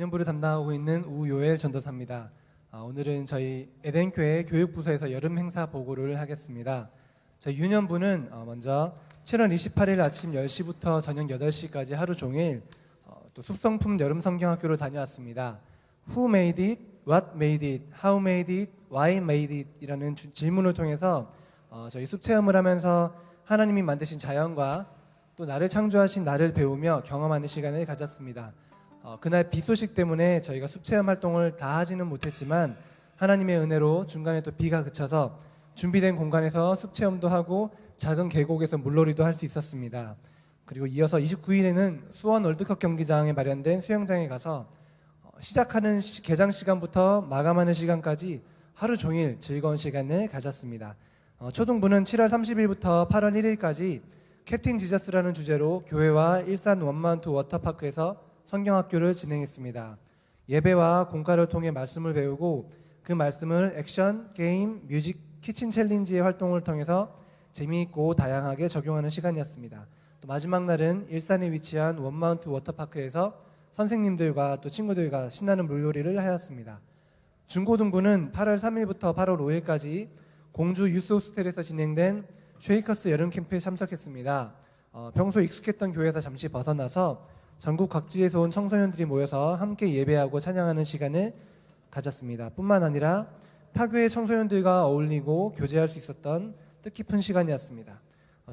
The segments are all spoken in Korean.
유년부를 담당하고 있는 우요엘 전도사입니다. 오늘은 저희 에덴교회 교육부서에서 여름 행사 보고를 하겠습니다. 저희 유년부는 먼저 7월 28일 아침 10시부터 저녁 8시까지 하루 종일 또 숲성품 여름 성경학교를 다녀왔습니다. Who made it? What made it? How made it? Why made it? 이라는 질문을 통해서 저희 숲 체험을 하면서 하나님이 만드신 자연과 또 나를 창조하신 나를 배우며 경험하는 시간을 가졌습니다. 그날 비 소식 때문에 저희가 숲 체험 활동을 다 하지는 못했지만 하나님의 은혜로 중간에 또 비가 그쳐서 준비된 공간에서 숲 체험도 하고 작은 계곡에서 물놀이도 할 수 있었습니다. 그리고 이어서 29일에는 수원 월드컵 경기장에 마련된 수영장에 가서 시작하는 개장 시간부터 마감하는 시간까지 하루 종일 즐거운 시간을 가졌습니다. 초등부는 7월 30일부터 8월 1일까지 캡틴 지저스라는 주제로 교회와 일산 원마운트 워터파크에서 성경학교를 진행했습니다. 예배와 공과를 통해 말씀을 배우고 그 말씀을 액션, 게임, 뮤직, 키친 챌린지의 활동을 통해서 재미있고 다양하게 적용하는 시간이었습니다. 또 마지막 날은 일산에 위치한 원마운트 워터파크에서 선생님들과 또 친구들과 신나는 물놀이를 하였습니다. 중고등부는 8월 3일부터 8월 5일까지 공주 유스 호스텔에서 진행된 쉐이커스 여름 캠프에 참석했습니다. 평소 익숙했던 교회에서 잠시 벗어나서 전국 각지에서 온 청소년들이 모여서 함께 예배하고 찬양하는 시간을 가졌습니다. 뿐만 아니라 타교의 청소년들과 어울리고 교제할 수 있었던 뜻깊은 시간이었습니다.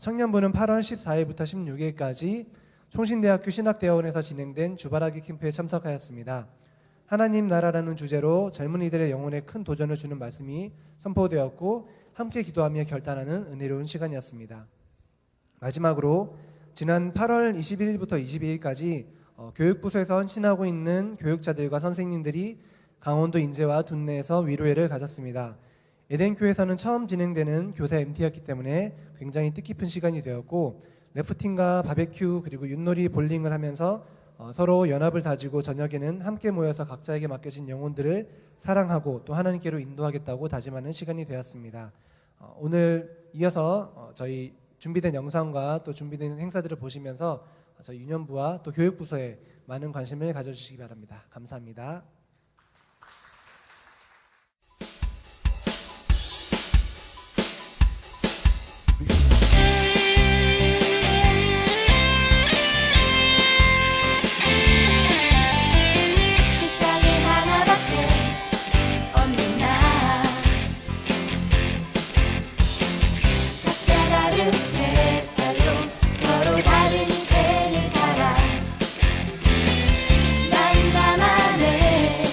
청년부는 8월 14일부터 16일까지 총신대학교 신학대학원에서 진행된 주바라기 캠프에 참석하였습니다. 하나님 나라라는 주제로 젊은이들의 영혼에 큰 도전을 주는 말씀이 선포되었고 함께 기도하며 결단하는 은혜로운 시간이었습니다. 마지막으로 지난 8월 21일부터 22일까지 교육부서에서 헌신하고 있는 교육자들과 선생님들이 강원도 인제와 둔내에서 위로회를 가졌습니다. 에덴교회에서는 처음 진행되는 교사 MT였기 때문에 굉장히 뜻깊은 시간이 되었고 래프팅과 바베큐 그리고 윷놀이 볼링을 하면서 서로 연합을 다지고 저녁에는 함께 모여서 각자에게 맡겨진 영혼들을 사랑하고 또 하나님께로 인도하겠다고 다짐하는 시간이 되었습니다. 오늘 이어서 저희 준비된 영상과 또 준비된 행사들을 보시면서 저희 유년부와 또 교육부서에 많은 관심을 가져주시기 바랍니다. 감사합니다. 난 나만의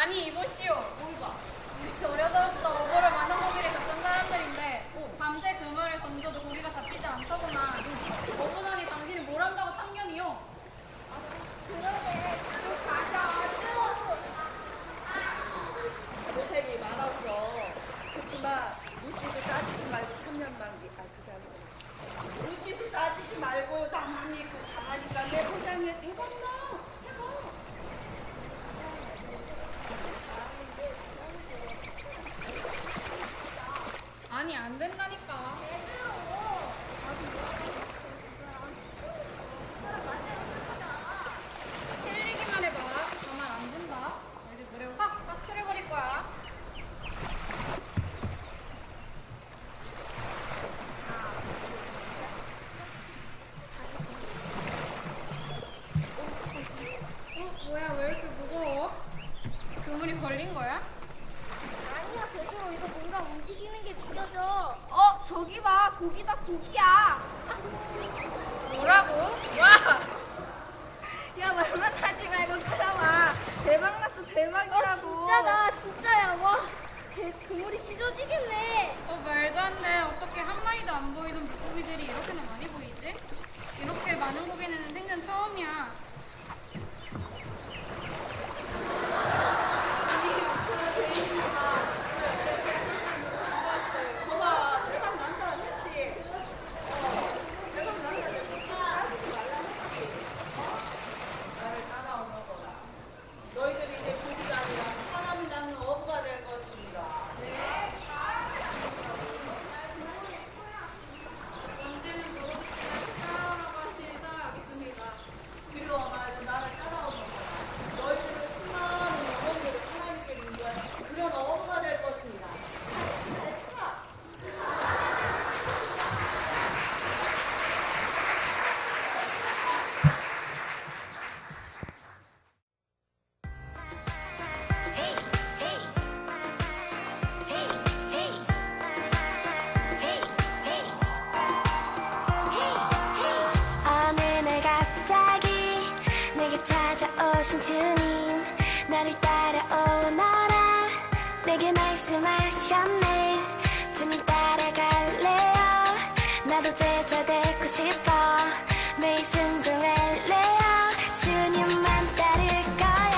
아니 이보시오. 뭘 봐. 우리 어려서부터 어부를 많은 고기를 잡던 사람들인데 밤새 그물을 던져도 고기가 잡히지 않더구만. 어부나니 당신이 뭘 한다고 참견이요? 그러게 쭉 가셔 쭉. 고생이 많았어. 그렇지만 묻지도 따지지 말고 3년 만기. 그게 아니라 묻지도 따지지 말고 나만이 강하니까 내 포장에 해봤나? 해봐. 아니 안 된다니까. 틀리기만 해봐. 가만 안 둔다. 너희들 물에 확 틀어버릴 거야. 뭐야 왜 이렇게 무거워? 그물이 걸린 거야? 아니야 베드로 이거 뭔가 움직이는 게 느껴져. 저기 봐 고기다 고기야. 뭐라고? 와! 야 말만 하지 말고 따라와. 대박 났어 대박이라고. 진짜다 진짜야. 와 그물이 찢어지겠네. 말도 안 돼. 어떻게 한 마리도 안 보이던 물고기들이 이렇게나 많이 보이지? 이렇게 많은 고기는 생전 처음이야. 봐봐, 대박 난다, 그렇지? 대박 난다, 묻지도 따지지 말라 했지? 나를 따라오는 거라. 너희들이 이제 고기가 아니라 사람을 낳는 어부가 될 것입니다. 언제는 물고기를 따라오라고 하시니 따라가겠습니다. 두려워 말고 나를 따라오는 거라. 너희들은 수많은 영혼들을 하나님께 위한 그런 어부가 될 것입니다. 자, 어느 날 갑자기 내게 찾아오신 주님 나를 따라오너라 내게 말씀하셨네 주님 따라갈래요 나도 제자 되고 싶어 매일 순종할래요 주님만 따를 거야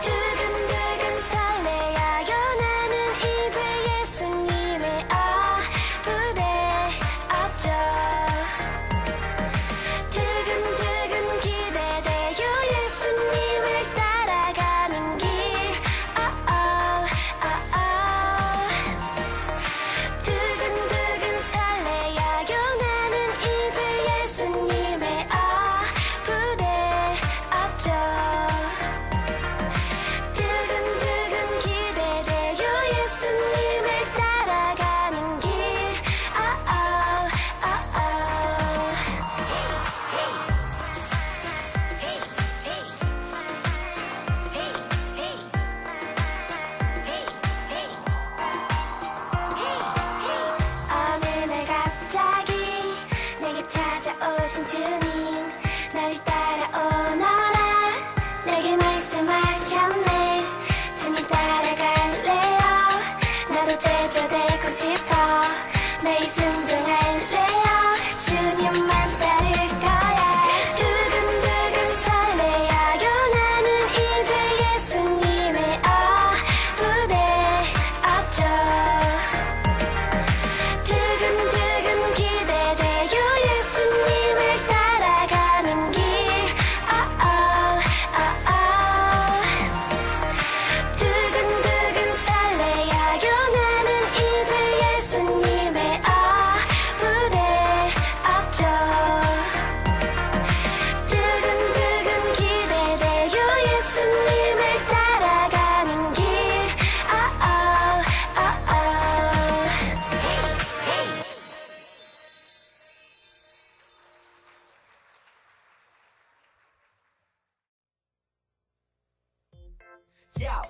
두근두근 설레어요 나는 이제 예수님의 부대 없죠 두근두근 기대돼요 예수님을 따라가는 길 두근두근 설레어요 나는 이제 예수님의 부대 없죠 두근두근 기대돼요 예수님을 따라가는 길 어느 날 갑자기 내게 찾아오신 주님 나를 따라오너라 내게 말씀하셨네 주님 따라갈래요 나도 제자 되고 싶어 매일 순종할래요 주님만 따를 거야 두근두근 설레어요 나는 이제 예수님의 부대 없죠 두근두근 기대돼요 예수님을 따라가는 길 두근두근 설레어요 나는 이제 예수님의 부대 없죠 두근두근 기대돼요 예수님을 따라가는 길 Yo.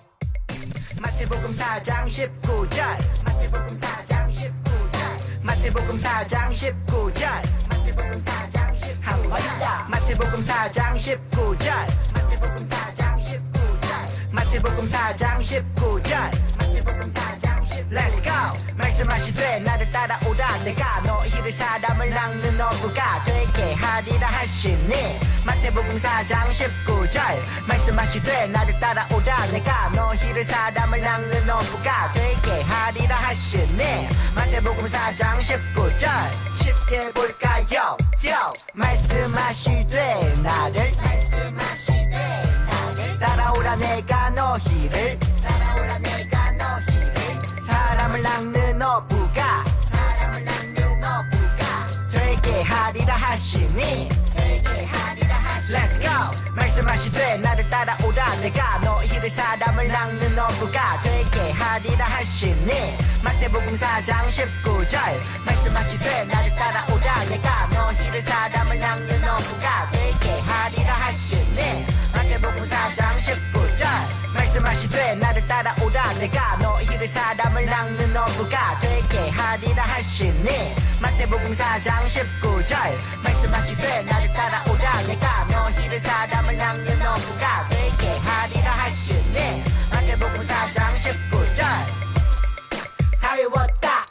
마태복음 4장 19절 마태복음 4장 19절 마태복음 4장 19절 마태복음 4장 19절 마태복음 4장 19절 마태복음 4장 19절 마태복음 4장 19절 마태복음 4장 19절 Let's go 말씀하시되 나를 따라오라 내가 너희를 사람을 낚는 어부가 되게 하리라 하시니 마태복음 4장 19절 말씀하시되 나를 따라오라 내가 너희를 사람을 낚는 어부가 되게 하리라 하시니 마태복음 4장 19절 쉽게 볼까요 요 말씀하시되 나를 따라오라 내가 너희를 사람을 낚는 어부가 되게 하리라 하시니 Let's go 말씀하시되 나를 따라오라 내가 너희를 사람을 낚는 어부가 되게 하리라 하시니 마태복음 4장 19절 말씀하시되 나를 따라오라 내가 너희를 사람을 낚는 어부가 되게 하리라 하시니 마태복음 4장 19절 말씀하시되 나를 따라오라 내가 너희를 사람을 낚는 어부가 되게 하리라 하시니 마태복음 4장 19절 말씀하시되 나를 따라오라 내가 너희를 사람을 낚는 어부가 되게 하리라 하시니 마태복음 4장 19절 다 외웠다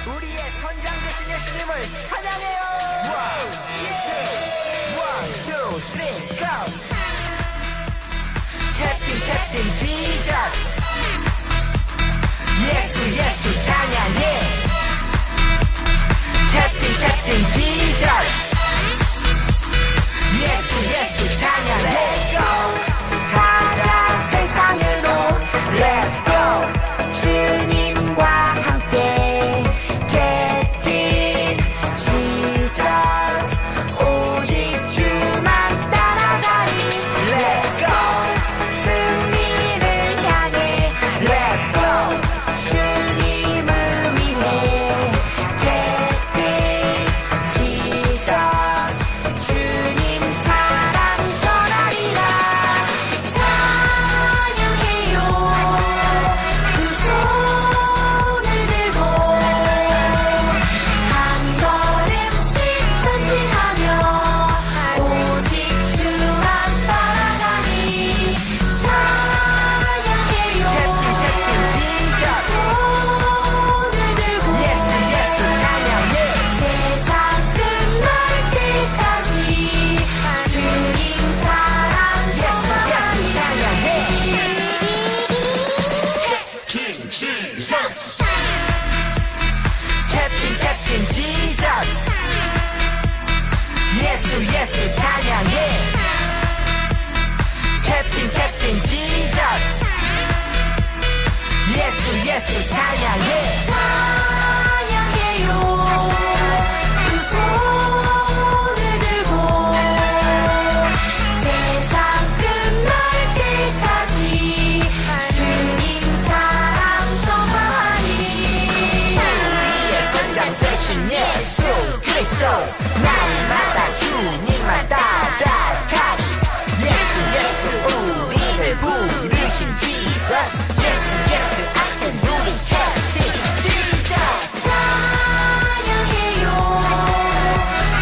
우리의 선장 되신 예수님을 찬양해요 One, two, three, go 캡틴 지저스 예수 찬양해 캡틴 지저스 예수 찬양해 가자 세상으로 Let's go 주님과 함께 캡틴 지저스 오직 주만 따라가리 Let's go 승리를 향해 Let's go 주님을 위해 캡틴 지저스 주님 사랑 전하리라 찬양해요 두 손을 들고 한 걸음씩 전진하며 오직 주만 따라가니 찬양해요 캡틴 지저스 손을 들고 찬양해 세상 끝날 때까지 주님 사랑 전하니 찬양해 캡틴 지저스 예수 찬양해 캡틴 지저스 예수 찬양해 찬양해요 두 손을 들고 세상 끝날 때까지 주님 사랑 전하니 우리의 선장 되신 예수 그리스도 날마다 주님만 따라가리 예수 우리를 부르신 Jesus 예수 I can do it Captain Jesus 찬양해요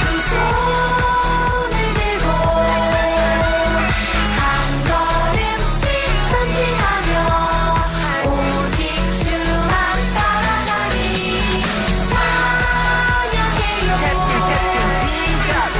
두 손을 들고 한 걸음씩 전진하며 오직 주만 따라가니 찬양해요 캡틴 지저스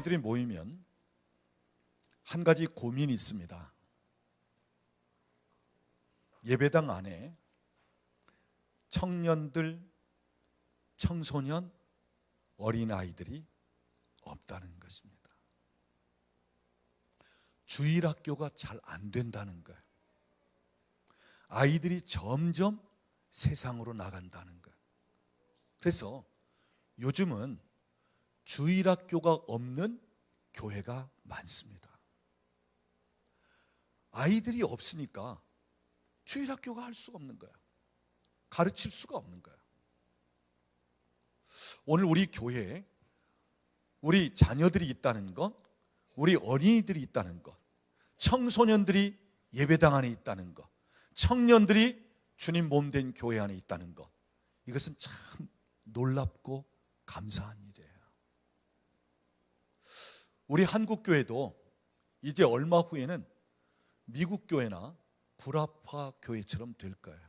아이들이 모이면 한 가지 고민이 있습니다. 예배당 안에 청년들, 청소년, 어린아이들이 없다는 것입니다. 주일학교가 잘 안 된다는 거예요. 아이들이 점점 세상으로 나간다는 거예요. 그래서 요즘은 주일학교가 없는 교회가 많습니다. 아이들이 없으니까 주일학교가 할 수가 없는 거야. 가르칠 수가 없는 거야. 오늘 우리 교회에 우리 자녀들이 있다는 것, 우리 어린이들이 있다는 것, 청소년들이 예배당 안에 있다는 것, 청년들이 주님 몸된 교회 안에 있다는 것, 이것은 참 놀랍고 감사한 일이에요. 우리 한국 교회도 이제 얼마 후에는 미국 교회나 구라파 교회처럼 될 거예요.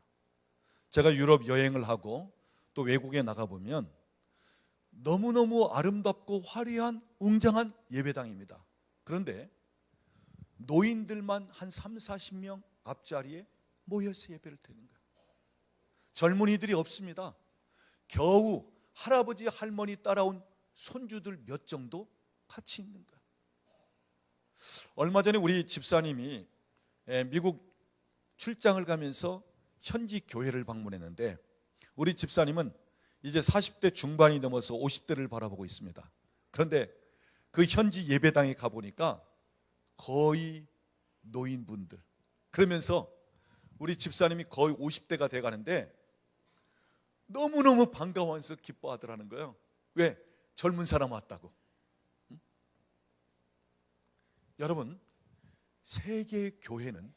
제가 유럽 여행을 하고 또 외국에 나가보면 너무너무 아름답고 화려한 웅장한 예배당입니다. 그런데 노인들만 한 3, 40명 앞자리에 모여서 예배를 드리는 거예요. 젊은이들이 없습니다. 겨우 할아버지 할머니 따라온 손주들 몇 정도 같이 있는 거예요. 얼마 전에 우리 집사님이 미국 출장을 가면서 현지 교회를 방문했는데, 우리 집사님은 이제 40대 중반이 넘어서 50대를 바라보고 있습니다. 그런데 그 현지 예배당에 가보니까 거의 노인분들, 그러면서 우리 집사님이 거의 50대가 돼가는데 너무너무 반가워해서 기뻐하더라는 거예요. 왜? 젊은 사람 왔다고. 응? 여러분, 세계 교회는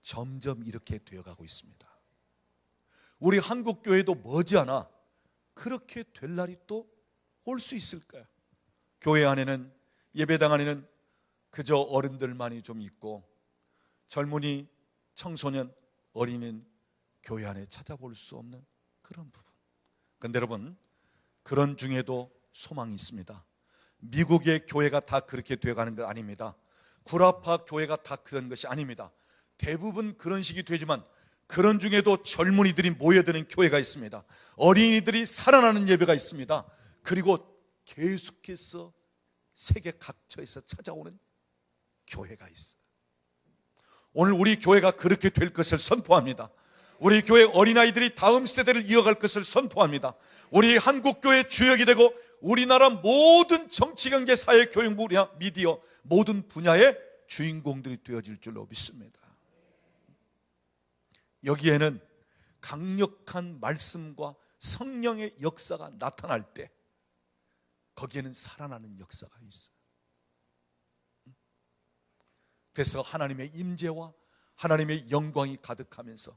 점점 이렇게 되어가고 있습니다. 우리 한국 교회도 머지않아 그렇게 될 날이 또 올 수 있을까요? 교회 안에는, 예배당 안에는 그저 어른들만이 좀 있고 젊은이, 청소년, 어린이는 교회 안에 찾아볼 수 없는 그런 부분. 그런데 여러분, 그런 중에도 소망이 있습니다. 미국의 교회가 다 그렇게 되어가는 것 아닙니다. 구라파 교회가 다 그런 것이 아닙니다. 대부분 그런 식이 되지만 그런 중에도 젊은이들이 모여드는 교회가 있습니다. 어린이들이 살아나는 예배가 있습니다. 그리고 계속해서 세계 각처에서 찾아오는 교회가 있어요. 오늘 우리 교회가 그렇게 될 것을 선포합니다. 우리 교회 어린아이들이 다음 세대를 이어갈 것을 선포합니다. 우리 한국교회 주역이 되고 우리나라 모든 정치, 경제, 사회, 교육, 분야, 미디어 모든 분야의 주인공들이 되어질 줄로 믿습니다. 여기에는 강력한 말씀과 성령의 역사가 나타날 때 거기에는 살아나는 역사가 있어요. 그래서 하나님의 임재와 하나님의 영광이 가득하면서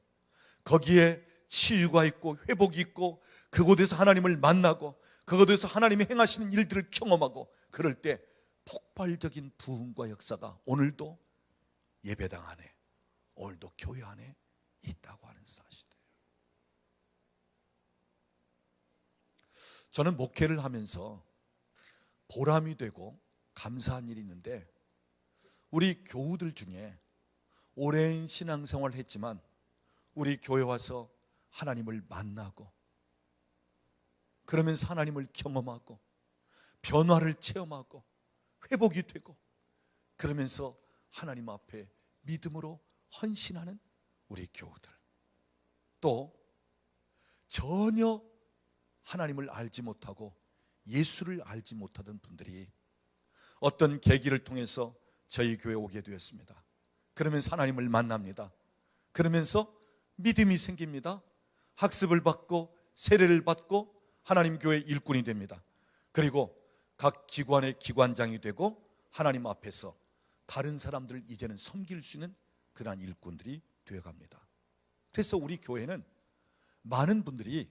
거기에 치유가 있고 회복이 있고 그곳에서 하나님을 만나고 그곳에서 하나님이 행하시는 일들을 경험하고 그럴 때 폭발적인 부흥과 역사가 오늘도 예배당 안에, 오늘도 교회 안에 있다고 하는 사실이에요. 저는 목회를 하면서 보람이 되고 감사한 일이 있는데, 우리 교우들 중에 오랜 신앙생활을 했지만 우리 교회 와서 하나님을 만나고 그러면서 하나님을 경험하고 변화를 체험하고 회복이 되고 그러면서 하나님 앞에 믿음으로 헌신하는 우리 교우들, 또 전혀 하나님을 알지 못하고 예수를 알지 못하던 분들이 어떤 계기를 통해서 저희 교회에 오게 되었습니다. 그러면서 하나님을 만납니다. 그러면서 믿음이 생깁니다. 학습을 받고 세례를 받고 하나님 교회 일꾼이 됩니다. 그리고 각 기관의 기관장이 되고 하나님 앞에서 다른 사람들을 이제는 섬길 수 있는 그러한 일꾼들이 되어갑니다. 그래서 우리 교회는 많은 분들이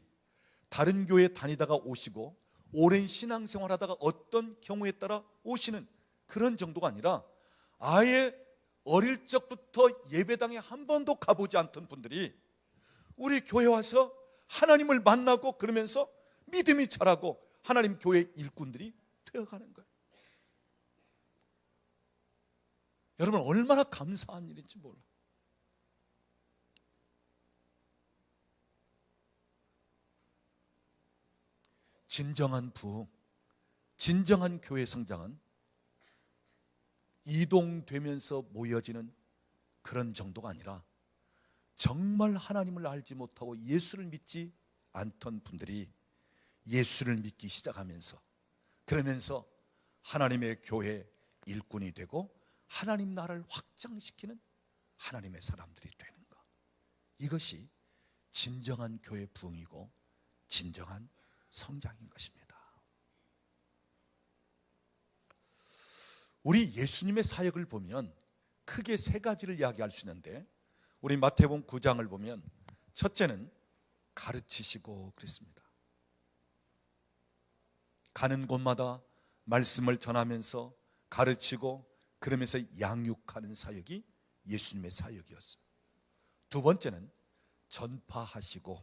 다른 교회 다니다가 오시고 오랜 신앙생활하다가 어떤 경우에 따라 오시는 그런 정도가 아니라 아예 어릴 적부터 예배당에 한 번도 가보지 않던 분들이 우리 교회 와서 하나님을 만나고, 그러면서 믿음이 자라고 하나님 교회 일꾼들이 되어가는 거예요. 여러분 얼마나 감사한 일인지 몰라. 진정한 부흥, 진정한 교회 성장은 이동되면서 모여지는 그런 정도가 아니라 정말 하나님을 알지 못하고 예수를 믿지 않던 분들이 예수를 믿기 시작하면서, 그러면서 하나님의 교회 일꾼이 되고 하나님 나라를 확장시키는 하나님의 사람들이 되는 것, 이것이 진정한 교회 부흥이고 진정한 성장인 것입니다. 우리 예수님의 사역을 보면 크게 세 가지를 이야기할 수 있는데, 우리 마태복음 9장을 보면 첫째는 가르치시고 그랬습니다. 가는 곳마다 말씀을 전하면서 가르치고 그러면서 양육하는 사역이 예수님의 사역이었어요. 두 번째는 전파하시고,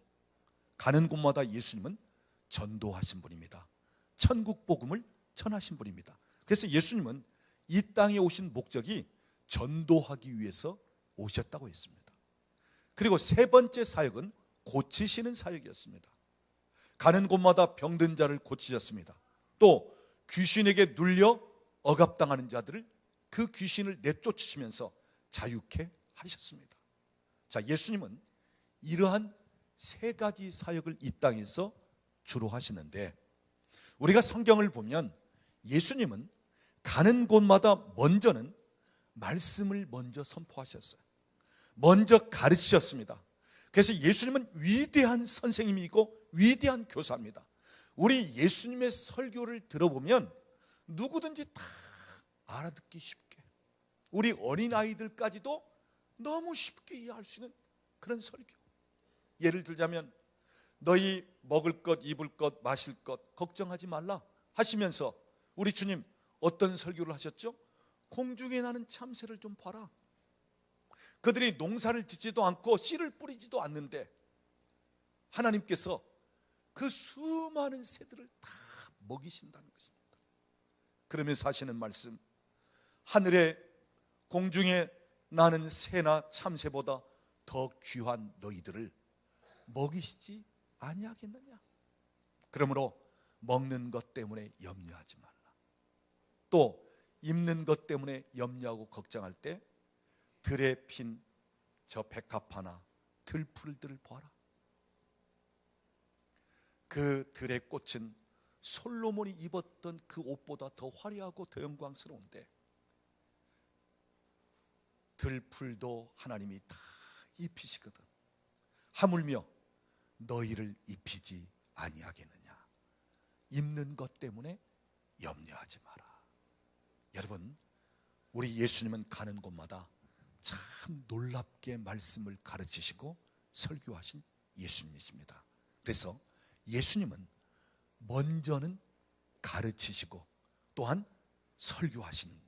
가는 곳마다 예수님은 전도하신 분입니다. 천국 복음을 전하신 분입니다. 그래서 예수님은 이 땅에 오신 목적이 전도하기 위해서 오셨다고 했습니다. 그리고 세 번째 사역은 고치시는 사역이었습니다. 가는 곳마다 병든 자를 고치셨습니다. 또 귀신에게 눌려 억압당하는 자들을, 그 귀신을 내쫓으시면서 자유케 하셨습니다. 자, 예수님은 이러한 세 가지 사역을 이 땅에서 주로 하시는데, 우리가 성경을 보면 예수님은 가는 곳마다 먼저는 말씀을 먼저 선포하셨어요. 먼저 가르치셨습니다. 그래서 예수님은 위대한 선생님이고 위대한 교사입니다. 우리 예수님의 설교를 들어보면 누구든지 다 알아듣기 쉽게, 우리 어린아이들까지도 너무 쉽게 이해할 수 있는 그런 설교. 예를 들자면 너희 먹을 것, 입을 것, 마실 것 걱정하지 말라 하시면서 우리 주님 어떤 설교를 하셨죠? 공중에 나는 참새를 좀 봐라. 그들이 농사를 짓지도 않고 씨를 뿌리지도 않는데 하나님께서 그 수많은 새들을 다 먹이신다는 것입니다. 그러면서 하시는 말씀, 하늘에 공중에 나는 새나 참새보다 더 귀한 너희들을 먹이시지 아니하겠느냐. 그러므로 먹는 것 때문에 염려하지 말라. 또 입는 것 때문에 염려하고 걱정할 때 들에 핀 저 백합화나 들풀들을 보아라. 그 들의 꽃은 솔로몬이 입었던 그 옷보다 더 화려하고 더 영광스러운데 들풀도 하나님이 다 입히시거든. 하물며 너희를 입히지 아니하겠느냐. 입는 것 때문에 염려하지 마라. 여러분, 우리 예수님은 가는 곳마다 참 놀랍게 말씀을 가르치시고 설교하신 예수님이십니다. 그래서 예수님은 먼저는 가르치시고 또한 설교하시는,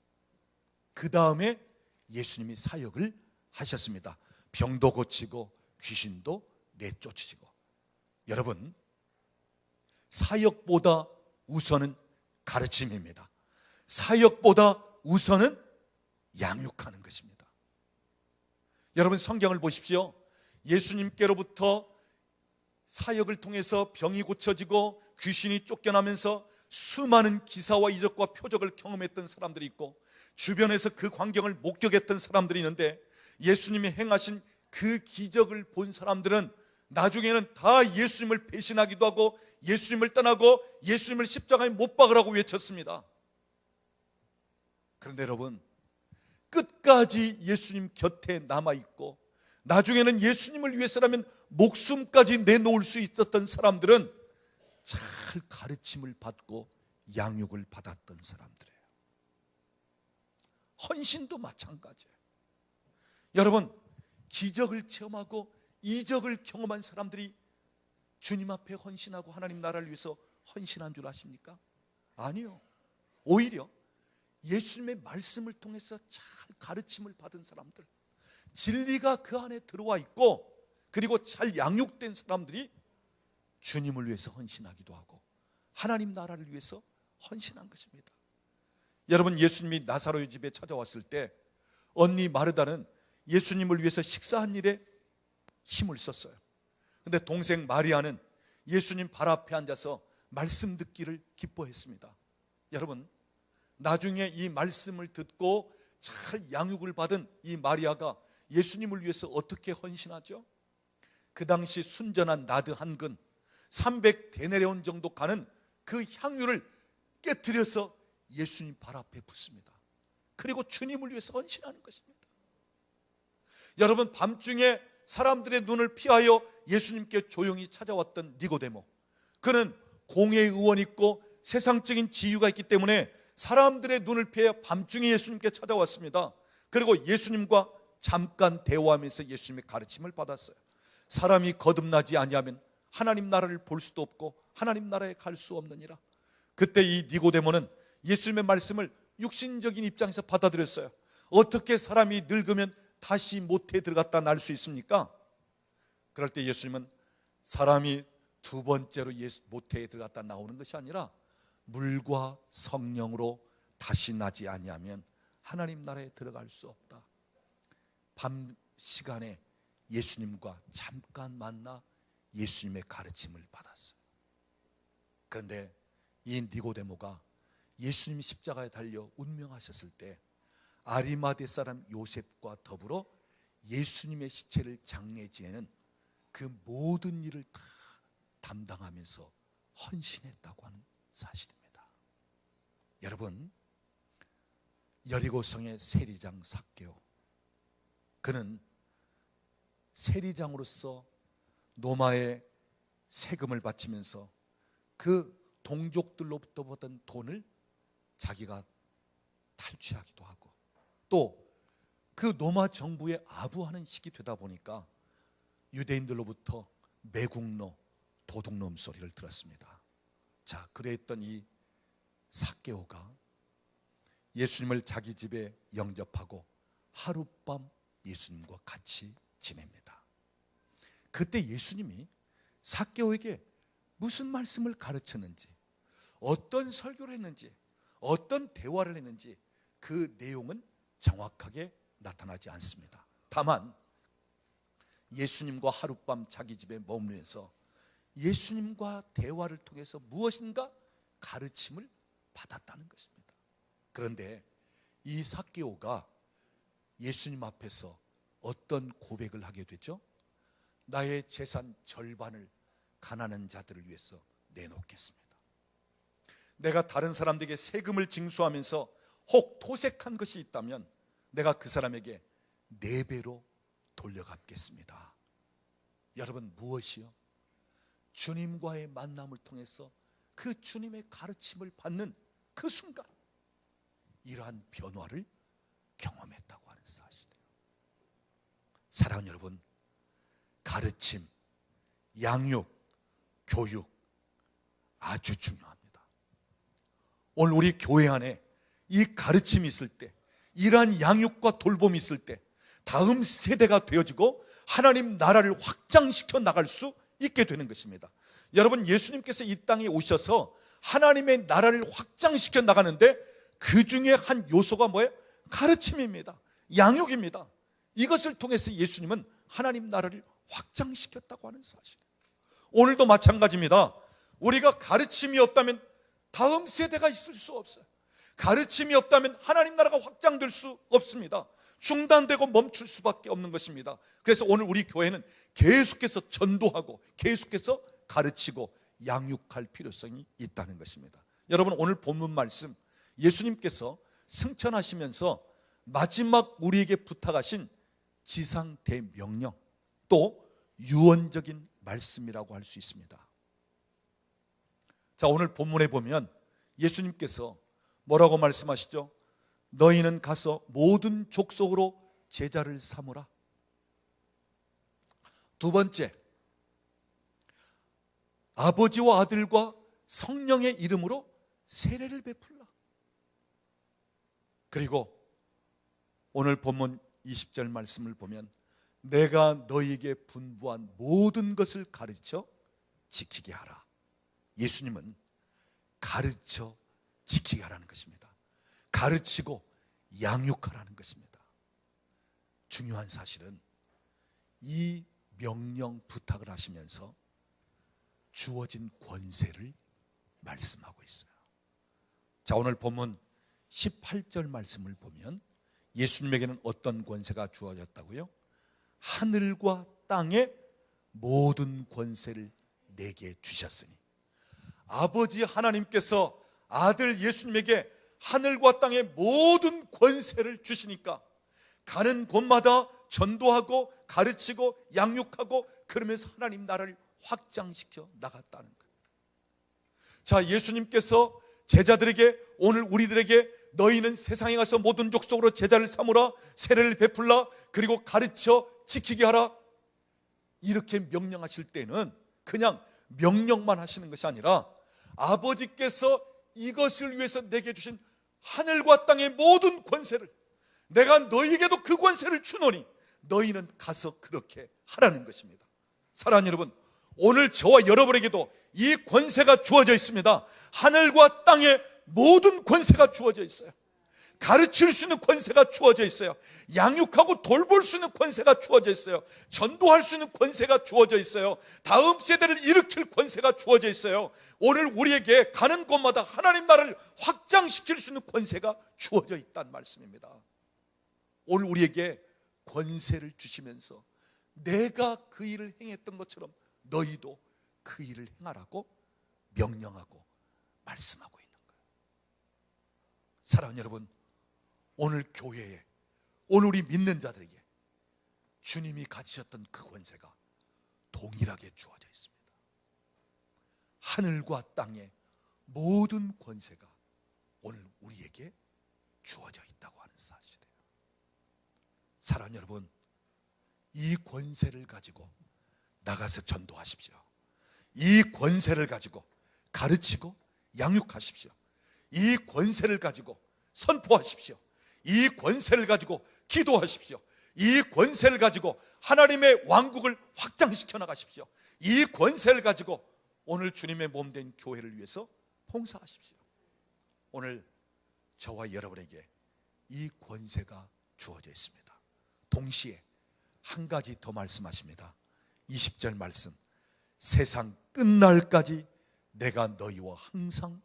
그 다음에 예수님이 사역을 하셨습니다. 병도 고치고 귀신도 내쫓으시고. 여러분, 사역보다 우선은 가르침입니다. 사역보다 우선은 양육하는 것입니다. 여러분, 성경을 보십시오. 예수님께로부터 사역을 통해서 병이 고쳐지고 귀신이 쫓겨나면서 수많은 기사와 이적과 표적을 경험했던 사람들이 있고, 주변에서 그 광경을 목격했던 사람들이 있는데, 예수님이 행하신 그 기적을 본 사람들은 나중에는 다 예수님을 배신하기도 하고 예수님을 떠나고 예수님을 십자가에 못 박으라고 외쳤습니다. 그런데 여러분, 끝까지 예수님 곁에 남아있고 나중에는 예수님을 위해서라면 목숨까지 내놓을 수 있었던 사람들은 잘 가르침을 받고 양육을 받았던 사람들이에요. 헌신도 마찬가지예요. 여러분, 기적을 체험하고 이적을 경험한 사람들이 주님 앞에 헌신하고 하나님 나라를 위해서 헌신한 줄 아십니까? 아니요. 오히려 예수님의 말씀을 통해서 잘 가르침을 받은 사람들, 진리가 그 안에 들어와 있고 그리고 잘 양육된 사람들이 주님을 위해서 헌신하기도 하고 하나님 나라를 위해서 헌신한 것입니다. 여러분, 예수님이 나사로의 집에 찾아왔을 때 언니 마르다는 예수님을 위해서 식사한 일에 힘을 썼어요. 근데 동생 마리아는 예수님 발 앞에 앉아서 말씀 듣기를 기뻐했습니다. 여러분, 나중에 이 말씀을 듣고 잘 양육을 받은 이 마리아가 예수님을 위해서 어떻게 헌신하죠? 그 당시 순전한 나드 한 근 300데나리온 정도 가는 그 향유를 깨뜨려서 예수님 발 앞에 붓습니다. 그리고 주님을 위해서 헌신하는 것입니다. 여러분, 밤중에 사람들의 눈을 피하여 예수님께 조용히 찾아왔던 니고데모, 그는 공의 의원이 있고 세상적인 지위가 있기 때문에 사람들의 눈을 피해 밤중에 예수님께 찾아왔습니다. 그리고 예수님과 잠깐 대화하면서 예수님의 가르침을 받았어요. 사람이 거듭나지 아니하면 하나님 나라를 볼 수도 없고 하나님 나라에 갈 수 없느니라. 그때 이 니고데모는 예수님의 말씀을 육신적인 입장에서 받아들였어요. 어떻게 사람이 늙으면 다시 모태에 들어갔다 날 수 있습니까? 그럴 때 예수님은 사람이 두 번째로 모태에 들어갔다 나오는 것이 아니라 물과 성령으로 다시 나지 아니하면 하나님 나라에 들어갈 수 없다. 밤 시간에 예수님과 잠깐 만나 예수님의 가르침을 받았어요. 그런데 이 니고데모가 예수님이 십자가에 달려 운명하셨을 때 아리마대 사람 요셉과 더불어 예수님의 시체를 장례 지내는 그 모든 일을 다 담당하면서 헌신했다고 하는 사실입니다. 여러분, 여리고성의 세리장 삭개오, 그는 세리장으로서 노마의 세금을 바치면서 그 동족들로부터 받은 돈을 자기가 탈취하기도 하고, 또 그 노마 정부에 아부하는 시기 되다 보니까 유대인들로부터 매국노, 도둑놈 소리를 들었습니다. 자, 그랬던 이 삭개오가 예수님을 자기 집에 영접하고 하룻밤 예수님과 같이 지냅니다. 그때 예수님이 삭개오에게 무슨 말씀을 가르쳤는지, 어떤 설교를 했는지, 어떤 대화를 했는지 그 내용은 정확하게 나타나지 않습니다. 다만 예수님과 하룻밤 자기 집에 머무르면서 예수님과 대화를 통해서 무엇인가 가르침을 받았다는 것입니다. 그런데 이 삭개오가 예수님 앞에서 어떤 고백을 하게 되죠? 나의 재산 절반을 가난한 자들을 위해서 내놓겠습니다. 내가 다른 사람들에게 세금을 징수하면서 혹 토색한 것이 있다면 내가 그 사람에게 4배로 돌려갚겠습니다. 여러분, 무엇이요? 주님과의 만남을 통해서 그 주님의 가르침을 받는 그 순간 이러한 변화를 경험했다고 하는 사실이에요. 사랑하는 여러분, 가르침, 양육, 교육 아주 중요합니다. 오늘 우리 교회 안에 이 가르침이 있을 때, 이러한 양육과 돌봄이 있을 때 다음 세대가 되어지고 하나님 나라를 확장시켜 나갈 수 있게 되는 것입니다. 여러분, 예수님께서 이 땅에 오셔서 하나님의 나라를 확장시켜 나가는데 그 중에 한 요소가 뭐예요? 가르침입니다. 양육입니다. 이것을 통해서 예수님은 하나님 나라를 확장시켰다고 하는 사실이에요. 오늘도 마찬가지입니다. 우리가 가르침이 없다면 다음 세대가 있을 수 없어요. 가르침이 없다면 하나님 나라가 확장될 수 없습니다. 중단되고 멈출 수밖에 없는 것입니다. 그래서 오늘 우리 교회는 계속해서 전도하고 계속해서 가르치고 양육할 필요성이 있다는 것입니다. 여러분, 오늘 본문 말씀 예수님께서 승천하시면서 마지막 우리에게 부탁하신 지상 대명령, 또 유언적인 말씀이라고 할 수 있습니다. 자, 오늘 본문에 보면 예수님께서 뭐라고 말씀하시죠? 너희는 가서 모든 족속으로 제자를 삼으라. 두 번째, 아버지와 아들과 성령의 이름으로 세례를 베풀라. 그리고 오늘 본문 20절 말씀을 보면 내가 너희에게 분부한 모든 것을 가르쳐 지키게 하라. 예수님은 가르쳐 지키게 하라는 것입니다. 가르치고 양육하라는 것입니다. 중요한 사실은 이 명령 부탁을 하시면서 주어진 권세를 말씀하고 있어요. 자, 오늘 본문 18절 말씀을 보면 예수님에게는 어떤 권세가 주어졌다고요? 하늘과 땅의 모든 권세를 내게 주셨으니. 아버지 하나님께서 아들 예수님에게 하늘과 땅의 모든 권세를 주시니까 가는 곳마다 전도하고 가르치고 양육하고 그러면서 하나님 나라를 확장시켜 나갔다는 거예요. 자, 예수님께서 제자들에게, 오늘 우리들에게 너희는 세상에 가서 모든 족속으로 제자를 삼으라, 세례를 베풀라, 그리고 가르쳐 지키게 하라, 이렇게 명령하실 때는 그냥 명령만 하시는 것이 아니라 아버지께서 이것을 위해서 내게 주신 하늘과 땅의 모든 권세를 내가 너희에게도 그 권세를 주노니 너희는 가서 그렇게 하라는 것입니다. 사랑하는 여러분, 오늘 저와 여러분에게도 이 권세가 주어져 있습니다. 하늘과 땅의 모든 권세가 주어져 있어요. 가르칠 수 있는 권세가 주어져 있어요. 양육하고 돌볼 수 있는 권세가 주어져 있어요. 전도할 수 있는 권세가 주어져 있어요. 다음 세대를 일으킬 권세가 주어져 있어요. 오늘 우리에게 가는 곳마다 하나님 나라를 확장시킬 수 있는 권세가 주어져 있다는 말씀입니다. 오늘 우리에게 권세를 주시면서 내가 그 일을 행했던 것처럼 너희도 그 일을 행하라고 명령하고 말씀하고 있는 거예요. 사랑하는 여러분, 오늘 교회에, 오늘 우리 믿는 자들에게 주님이 가지셨던 그 권세가 동일하게 주어져 있습니다. 하늘과 땅의 모든 권세가 오늘 우리에게 주어져 있다고 하는 사실이에요. 사랑하는 여러분, 이 권세를 가지고 나가서 전도하십시오. 이 권세를 가지고 가르치고 양육하십시오. 이 권세를 가지고 선포하십시오. 이 권세를 가지고 기도하십시오. 이 권세를 가지고 하나님의 왕국을 확장시켜 나가십시오. 이 권세를 가지고 오늘 주님의 몸된 교회를 위해서 봉사하십시오. 오늘 저와 여러분에게 이 권세가 주어져 있습니다. 동시에 한 가지 더 말씀하십니다. 20절 말씀, 세상 끝날까지 내가 너희와 항상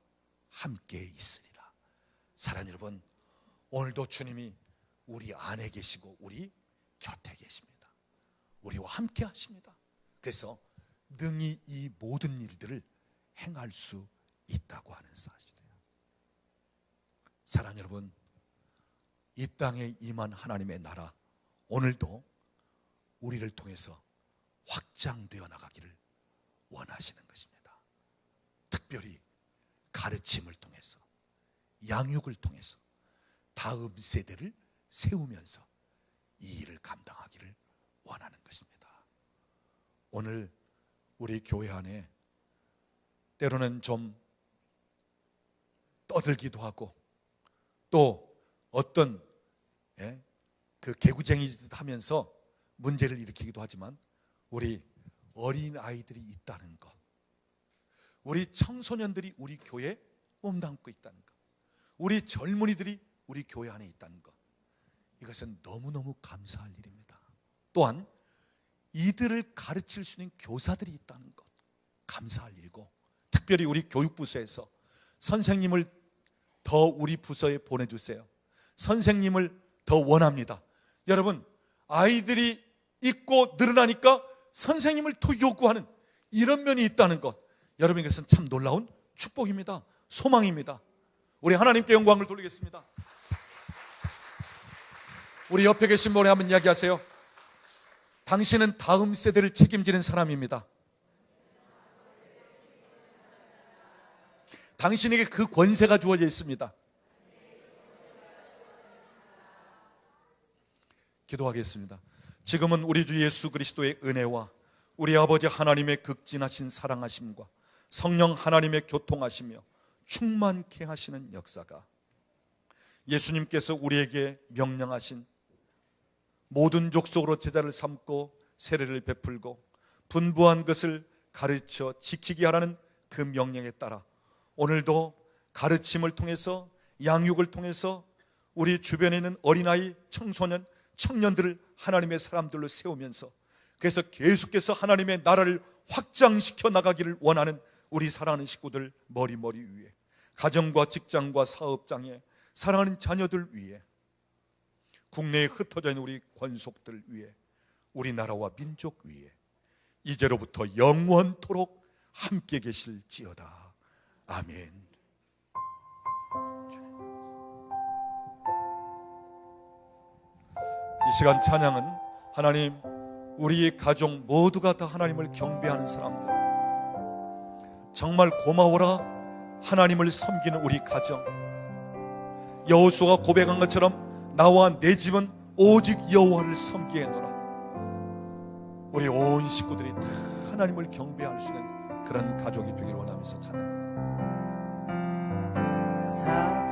함께 있으리라. 사랑하는 여러분, 오늘도 주님이 우리 안에 계시고 우리 곁에 계십니다. 우리와 함께 하십니다. 그래서 능히 이 모든 일들을 행할 수 있다고 하는 사실이에요. 사랑하는 여러분, 이 땅에 임한 하나님의 나라, 오늘도 우리를 통해서 확장되어 나가기를 원하시는 것입니다. 특별히 가르침을 통해서, 양육을 통해서 다음 세대를 세우면서 이 일을 감당하기를 원하는 것입니다. 오늘 우리 교회 안에 때로는 좀 떠들기도 하고 또 어떤 그 개구쟁이 하면서 문제를 일으키기도 하지만 우리 어린 아이들이 있다는 것, 우리 청소년들이 우리 교회에 몸담고 있다는 것, 우리 젊은이들이 우리 교회 안에 있다는 것, 이것은 너무너무 감사할 일입니다. 또한 이들을 가르칠 수 있는 교사들이 있다는 것, 감사할 일이고, 특별히 우리 교육부서에서 선생님을 더 우리 부서에 보내주세요. 선생님을 더 원합니다. 여러분, 아이들이 있고 늘어나니까 선생님을 더 요구하는 이런 면이 있다는 것, 여러분, 이것은 참 놀라운 축복입니다. 소망입니다. 우리 하나님께 영광을 돌리겠습니다. 우리 옆에 계신 분에 한번 이야기하세요. 당신은 다음 세대를 책임지는 사람입니다. 당신에게 그 권세가 주어져 있습니다. 기도하겠습니다. 지금은 우리 주 예수 그리스도의 은혜와 우리 아버지 하나님의 극진하신 사랑하심과 성령 하나님의 교통하시며 충만케 하시는 역사가 예수님께서 우리에게 명령하신 모든 족속으로 제자를 삼고 세례를 베풀고 분부한 것을 가르쳐 지키게 하라는 그 명령에 따라 오늘도 가르침을 통해서 양육을 통해서 우리 주변에 있는 어린아이, 청소년, 청년들을 하나님의 사람들로 세우면서, 그래서 계속해서 하나님의 나라를 확장시켜 나가기를 원하는 우리 사랑하는 식구들 머리 위에, 가정과 직장과 사업장에 사랑하는 자녀들 위에, 국내에 흩어져 있는 우리 권속들 위에, 우리나라와 민족 위에 이제로부터 영원토록 함께 계실지어다. 아멘. 이 시간 찬양은 하나님, 우리 가족 모두가 다 하나님을 경배하는 사람들, 정말 고마워라 하나님을 섬기는 우리 가정. 여호수아가 고백한 것처럼 나와 내 집은 오직 여호와를 섬기겠노라. 우리 온 식구들이 다 하나님을 경배할 수 있는 그런 가족이 되길 원하면서 찬양합니다.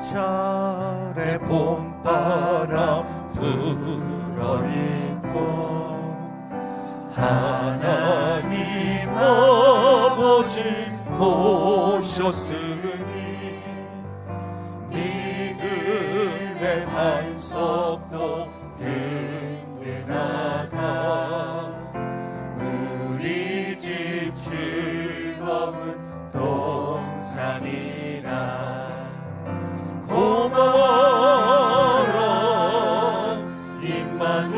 사철의 봄바람 불어있고 하나님 아버지 모셨으니 믿음의 반석도 든든하다. 우리 집 즐거운 동산이라. 고마워라 임마누엘,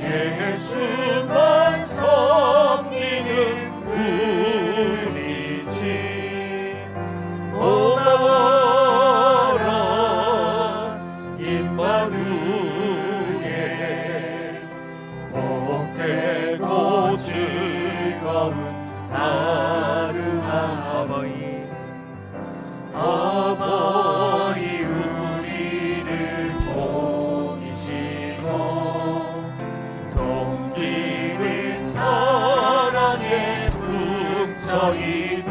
예수만 섬기는 우리 집. 고마워라 임마누엘, 복되고 즐거운 하루하루. 어버이 우리를 보이시고 동기를 사랑에 뭉쳐있고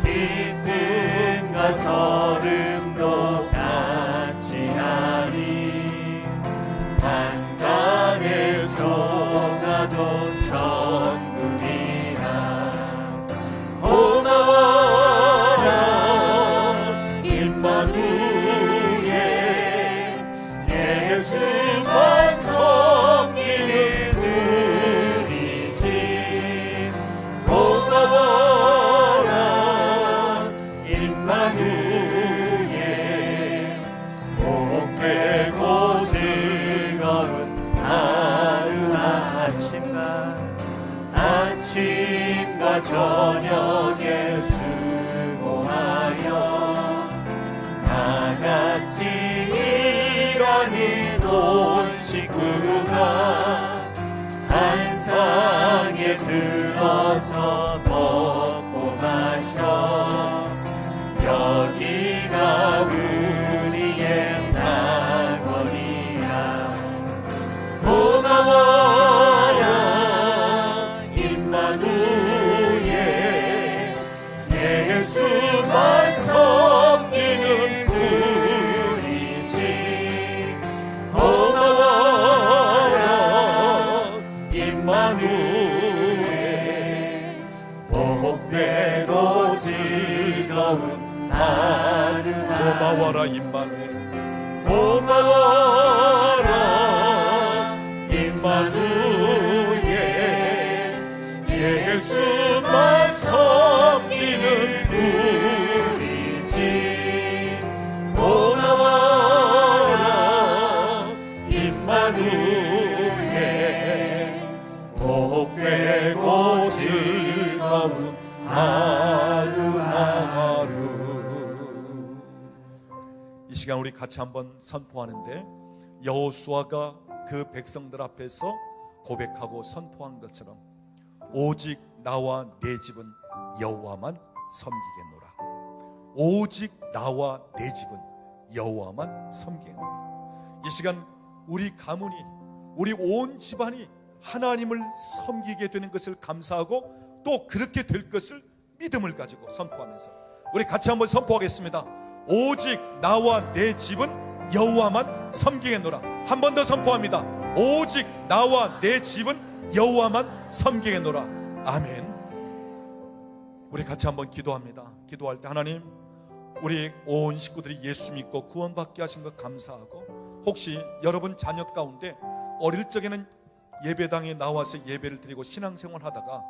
기쁨과 서름도 같이 하니 한간에 조가도 천국이라. 예수만 섬기는 우리 집. 고마워라 임마누엘, 복되고 즐거운 하루 아침과 저녁에 수고하여 다같이 일하는 온 식구가 한 상에 들러서 먹고 마셔. 여기가 우리의 낙원이라. 고마워라 임마누엘, 예수만 섬기는 우리 집. 고마워라 임마누엘, 복되고 즐거운 하루. 고마워라 임마누엘, 고마워라 임마누엘, 예수만 섬기는 우리 집. 고마워라 임마누엘, 복되고 즐거운 하루하루. 이 시간 우리 같이 한번 선포하는데, 여호수아가 그 백성들 앞에서 고백하고 선포한 것처럼 오직 나와 내 집은 여호와만 섬기겠노라. 오직 나와 내 집은 여호와만 섬기겠노라. 이 시간 우리 가문이, 우리 온 집안이 하나님을 섬기게 되는 것을 감사하고 또 그렇게 될 것을 믿음을 가지고 선포하면서 우리 같이 한번 선포하겠습니다. 오직 나와 내 집은 여호와만 섬기겠노라. 한 번 더 선포합니다. 오직 나와 내 집은 여호와만 섬기겠노라. 아멘. 우리 같이 한번 기도합니다. 기도할 때 하나님, 우리 온 식구들이 예수 믿고 구원받게 하신 것 감사하고, 혹시 여러분 자녀 가운데 어릴 적에는 예배당에 나와서 예배를 드리고 신앙생활 하다가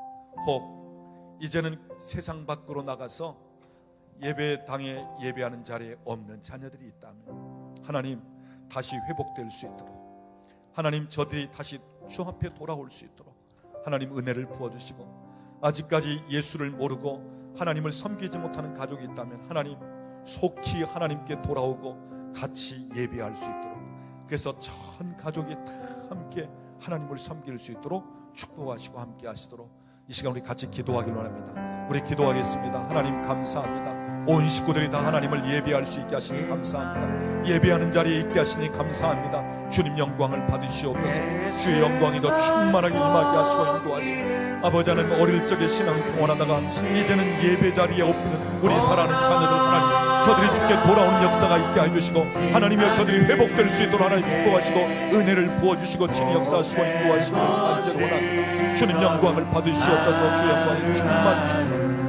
혹 이제는 세상 밖으로 나가서 예배당에 예배하는 자리에 없는 자녀들이 있다면 하나님 다시 회복될 수 있도록, 하나님 저들이 다시 주 앞에 돌아올 수 있도록 하나님 은혜를 부어주시고, 아직까지 예수를 모르고 하나님을 섬기지 못하는 가족이 있다면 하나님 속히 하나님께 돌아오고 같이 예배할 수 있도록, 그래서 전 가족이 다 함께 하나님을 섬길 수 있도록 축복하시고 함께 하시도록 이 시간 우리 같이 기도하길 원합니다. 우리 기도하겠습니다. 하나님 감사합니다. 온 식구들이 다 하나님을 예배할 수 있게 하시니 감사합니다. 예배하는 자리에 있게 하시니 감사합니다. 주님 영광을 받으시옵소서. 주의 영광이 더 충만하게 임하게 하시고 인도하시고, 아버지 하나님 어릴 적에 신앙생활하다가 이제는 예배 자리에 없는 우리 사랑하는 자녀들 하나님, 저들이 주께 돌아오는 역사가 있게 해주시고, 하나님이여 저들이 회복될 수 있도록 하나님 축복하시고 은혜를 부어주시고 주님 역사하시고 인도하시고 간절히 원합니다. 주님 영광을 받으시옵소서. 주의 영광이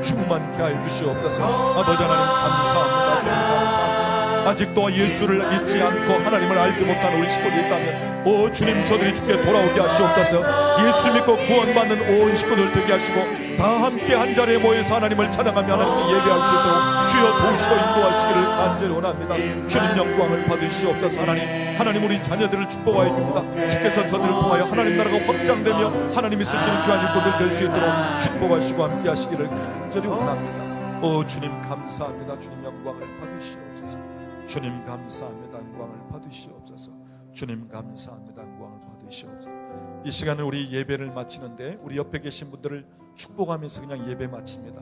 충만케 하여 주시옵소서. 아버지 하나님 감사합니다. 주님 감사합니다. 아직도 예수를 믿지 않고 하나님을 알지 못한 우리 식구들이 있다면 오 주님 저들이 주께 돌아오게 하시옵소서. 예수 믿고 구원받는 온 식구들 되게 하시고 다 함께 한 자리에 모여서 하나님을 찬양하며 하나님께 예배할 수 있도록 주여 도우시고 인도하시기를 간절히 원합니다. 주님 영광을 받으시옵소서. 하나님 우리 자녀들을 축복하여 줍니다. 주께서 저들을 통하여 하나님 나라가 확장되며 하나님이 쓰시는 귀한 인권들 될 수 있도록 축복하시고 함께 하시기를 간절히 원합니다. 오 주님 감사합니다. 주님 영광을 받으시옵소서. 주님 감사합니다. 영광을 받으시옵소서. 주님 감사합니다. 영광을 받으시옵소서. 이 시간에 우리 예배를 마치는데 우리 옆에 계신 분들을 축복하면서 그냥 예배 마칩니다.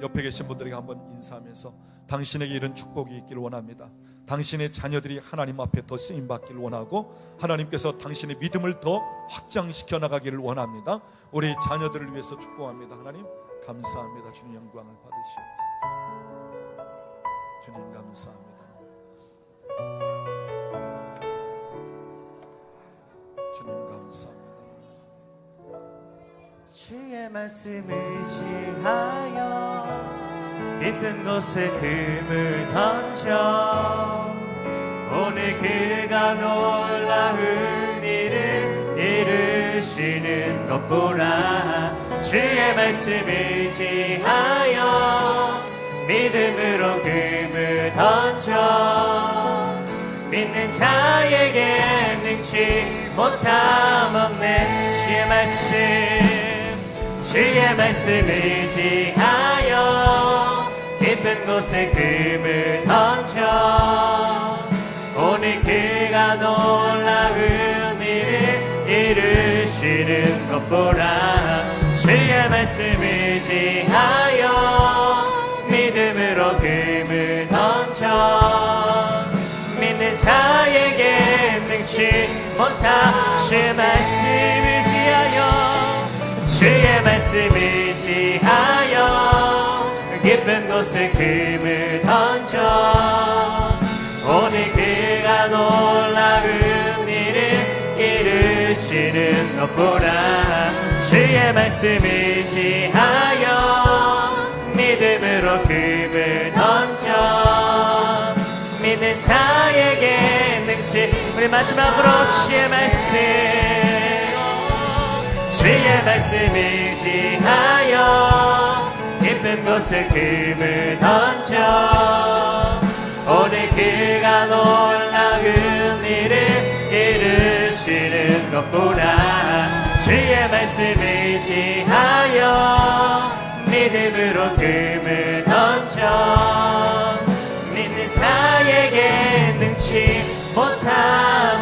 옆에 계신 분들에게 한번 인사하면서 당신에게 이런 축복이 있기를 원합니다. 당신의 자녀들이 하나님 앞에 더 쓰임받기를 원하고 하나님께서 당신의 믿음을 더 확장시켜 나가기를 원합니다. 우리 자녀들을 위해서 축복합니다. 하나님 감사합니다. 주님 영광을 받으시옵소서. 주님 감사합니다. 주님 감사합니다. 주의 말씀을 의지하여 깊은 곳에 금을 던져 오늘 그가 놀라운 일을 이루시는 것 보라. 주의 말씀을 의지하여 믿음으로 금을 던져 믿는 자에게 능치 못함 없네. 주의 말씀 의지하여 깊은 곳에 금을 던져 오늘 그가 놀라운 일을 이루시는 것 보라. 주의 말씀 의지하여 믿음으로 금을 던져 믿는 자에게 능치 못한 주의 말씀 의지하여 주의 말씀 의지하여 깊은 곳에 금을 던져 오늘 그가 놀라운 일을 이루시는 것 보라. 주의 말씀 의지하여 믿음으로 금을 던져 믿는 자에게 능치. 우리 마지막으로 주의 말씀 의지하여 깊은 곳에 금을 던져 오늘 그가 놀라운 일을 이루시는 것 보라. 주의 말씀 의지하여 믿음으로 금을 던져 믿는 자에게 능치 못함